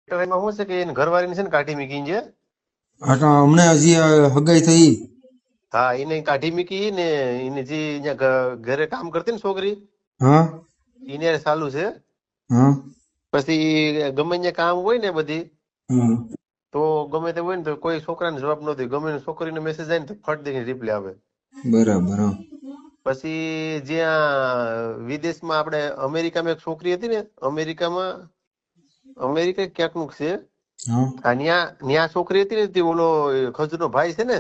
એમાં શું છે કે એને ઘરવાળીને છે ને કાઢી મૂકી છે. હમણાં હજી હગાઈ થઈ. હા, એને કાઢી મૂકી ને એને જે અહીંયા ઘરે કામ કરતી ને છોકરી હા એને હારે ચાલુ છે. હા પછી ગમે ત્યાં કામ હોય ને બધી હા તો ગમે તે હોય ને તો કોઈ છોકરાને જવાબ ન દે. ગમે તે છોકરીનો મેસેજ જાય ને તો ફટ દઈને રિપ્લે આવે. બરાબર. હા પછી જ્યાં વિદેશમાં આપણે અમેરિકામાં એક છોકરી હતી ને અમેરિકા ક્યાંકનું છે. હા ન્યા છોકરી હતી ને તે ઓલો ખજૂરનો ભાઈ છે ને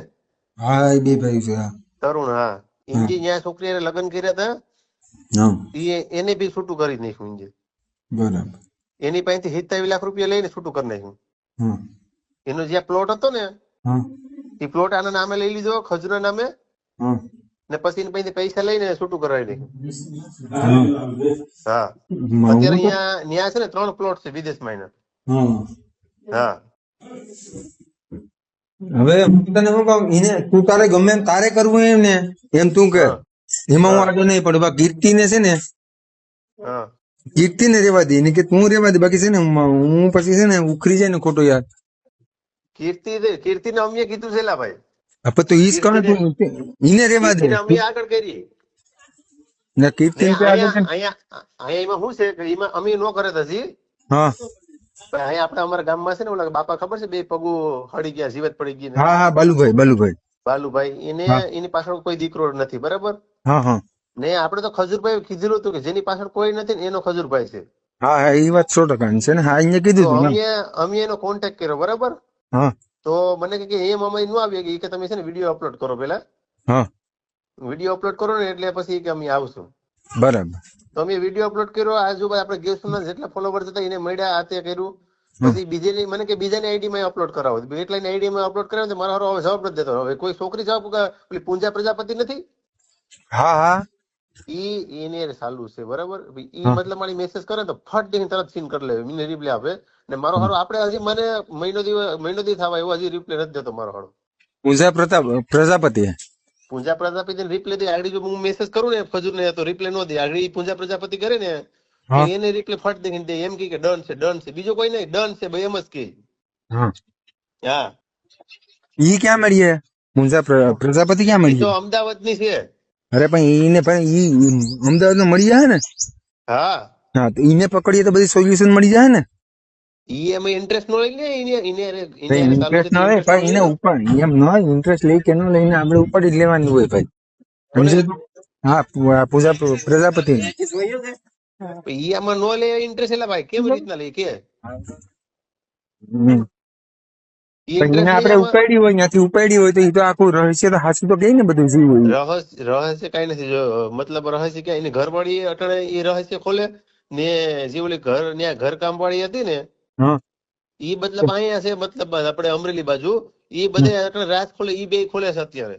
હા એ બે ભાઈ છે. હા તરુણ. હા, હા ઇન્જી ન્યા છોકરી લગ્ન કર્યા હતા. હા એને બી છૂટું કરી નાખ્યું. ઇન્જી બરાબર. એની પાસેથી 27 લાખ રૂપિયા લઈને છૂટું કરી નાખ્યું. હા એનો જ્યાં પ્લોટ હતો ને હા એ પ્લોટ આના નામે લઈ લીધો, ખજૂરના નામે. હા ને પછી એની પાસેથી પૈસા લઈને છૂટું કરાવી નાખ્યું. હા હા, હું અત્યારે તો ન્યા છે ને 3 પ્લોટ છે વિદેશમાં એના. હા હા, હવે હું તને શું કહું, એને તું તારે ગમે એમ તારે કરવું એમ ને એમ તું કે હા, એમાં હું હા, આગળ નહીં પડું. કીર્તિ ને છે ને, હા. કીર્તિ ને રેવા દે, એને કે તું રેવા દે. બાકી છે ને હું પછી છે ને ઉખરી જાય ને ખોટો યાર. કીર્તિને અમે કીધું છે લા ભાઈ. આપડે તો ઈજ કહે કીર્તિને તું એને રેવા દે કીર્તિને અમે આગળ કરી ને ને કીર્તિ આગળ છે. અહીંયા એમાં શું છે કે એમાં અમે નો કરે તો હજી. હા પણ અહીંયા આપણે અમારા ગામમાં છે ને ઓલા બાપા ખબર છે, 2 પગું હળી ગયા, જીવત પડી ગઈ ને હા હા બાલુભાઈ. બાલુભાઈ, હા એની પાછળ કોઈ દીકરો નથી, બરાબર હા હા ને. આપણે તો ખજૂરભાઈ કીધેલું હતું કે જેની પાછળ કોઈ નથી ને એનો ખજૂરભાઈ છે. હા હા એ વાત 100% ની છે ને. હા અહીંયા તો કીધું તું. અમે એનો કોન્ટેક્ટ કર્યો, બરાબર. હા તો મને કે એમ અમે ન આવીએ કે તમે છે ને વિડીયો અપલોડ કરો. પેલા હા વિડીયો અપલોડ કરો ને એટલે પછી કે અમે આવશું. બરાબર. તો અમે વિડીયો અપલોડ કર્યો. આજુબાજુ આપણે ગેસના જેટલા ફોલોવર્સ હતા એને મળ્યા, આ તે કર્યું. હા પછી મને કે બીજાની આઈડી માં અપલોડ કરાવો. એટલાની આઈડી માં અપલોડ કરાવો. મારો હારો હવે જવાબ નથી દેતો. હવે કોઈ છોકરી જવાબ, પેલી પૂંજા પ્રજાપતિ નથી, હા હા એને ચાલુ છે, બરાબર. ઈ હા મતલબ મારી મેસેજ કરે તો ફટ દઈને તરત સીન કરી લે, મને રિપ્લે આપે. ને મારો હારો આપણે હજી મને મહિનો દી થવા એવો હજી રિપ્લે નથી દેતો મારો હારો. પૂજા પ્રજાપતિ. પૂંજા પ્રજાપતિ રિપ્લે દે. આગળ જો હું મેસેજ કરું ને ખજૂર ને તો રિપ્લે નો દે. આગળ પૂંજા પ્રજાપતિ કરે ને તો હા એને રિપ્લે ફટ દઈને દે. એમ કે ડન છે, ડન છે. બીજો કોઈ નહીં, ડન છે ભાઈ, એમ જ કે. હા હા, ઈ ક્યાં મળીએ? પૂંજા પ્રજાપતિ ક્યાં ઈ તો મળીએ? અમદાવાદ ની છે. અરે પણ ઈને પણ ઈ અમદાવાદ માં મળી જાય ને. હા, હા તો ઈને પકડીએ તો બધી સોલ્યુશન મળી જાય ને. ઈ એમાં ઇન્ટરેસ્ટ નો લઈ લે. એને ચાલુ છે ઇન્ટરેસ્ટ તો ના હોય ઇન્ટરેસ્ટ નો પણ લે એને ને. ઉપર એમ ન હોય. ઇન્ટરેસ્ટ લઈ કે ન લઈને આપણે ઉપાડી જ લેવાની હોય ભાઈ. કોને? સમજે તું? હા પૂજા પ્રજાપતિ. ઈ આમાં નો લે ઇન્ટરેસ્ટ. એટલે ભાઈ કેવી રીતના લે કે ઈ પણ એને ઇન્ટરેસ્ટ લઈ આપણે આમાં. ઉપાડી હોય, ત્યાંથી ઉપાડી હોય તો એ તો આખું રહસ્ય તો હાસું તો કઈ ને બધું જીવ હોય. રહસ્ય કઈ નથી. જો મતલબ રહસ્ય કે એની ઘરવાળી અટાણે એ રહસ્ય ખોલે ને. જે ઓલી ઘર કામ વાળી હતી ને હા ઈ મતલબ અહીંયા છે, મતલબ આપણે અમરેલી બાજુ. ઈ બધે અટાણે રાત ખોલે, ઈ બે ખોલે છે અત્યારે.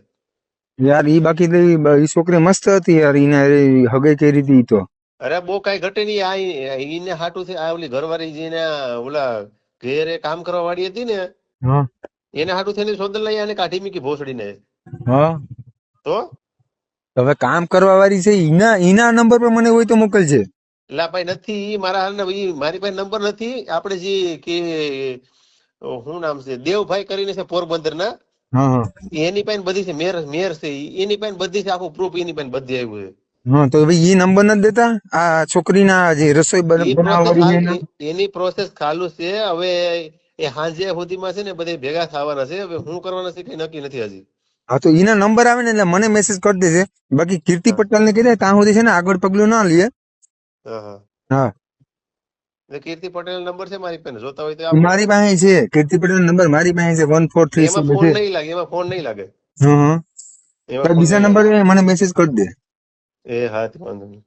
યાર ઈ બાકી તો ઈ છોકરી મસ્ત હતી યાર. એને હગાઈ કરી હતી તો. અરે બહુ કઈ ઘટે નહીં. ઈને હાટું છે. આ ઓલી ઘરવાળી જેને ઓલા ઘેરે કામ કરવા વાળી હતી ને હા એને હાટું થઈને સોદલ લઈ આને કાઢી મૂકી ભોસડીને. હા તો હવે કામ કરવા વાળી છે. ઈના નંબર પર મને હોય તો મોકલજે. એટલે ભાઈ નથી. ઈ મારી પાસે નંબર નથી. આપણે જે કે શું નામ છે, દેવભાઈ કરીને છે પોરબંદર ના. હા હા એની પાસે બધી છે. મેર છે. એની પાસે બધી છે. આખું પ્રૂફ એની પાસે બધી આવ્યું છે. હા તો ભાઈ ઈ નંબર નથી દેતા આ છોકરીના જે રસોઈ એ બનાવવા પ્રોસેસ વાળી છે. એની પ્રોસેસ ચાલુ છે. હવે એ સાંજે સુધીમાં છે ને બધે ભેગા થવાના છે. હવે શું કરવાના છે કઈ નક્કી નથી હજી. હા તો એના નંબર આવે ને એટલે મને મેસેજ કરી દેજે. બાકી કીર્તિ હા, પટેલ ને કહી દે ત્યાં સુધી છે ને આગળ પગલું ના લે. હા, હા. હા એટલે કીર્તિ પટેલ નંબર છે મારી પાસે. જોતા હોય તો આપો. મારી પાસે છે. કીર્તિ પટેલ નંબર મારી પાસે છે. 143 એમાં ફોન છે. નહીં લાગે. એમાં ફોન નહીં લાગે. હા હા એમાં તો ફોન બીજા નહીં નંબર લાગે. મને મેસેજ કરી દે. એ હા, વાંધો નહીં.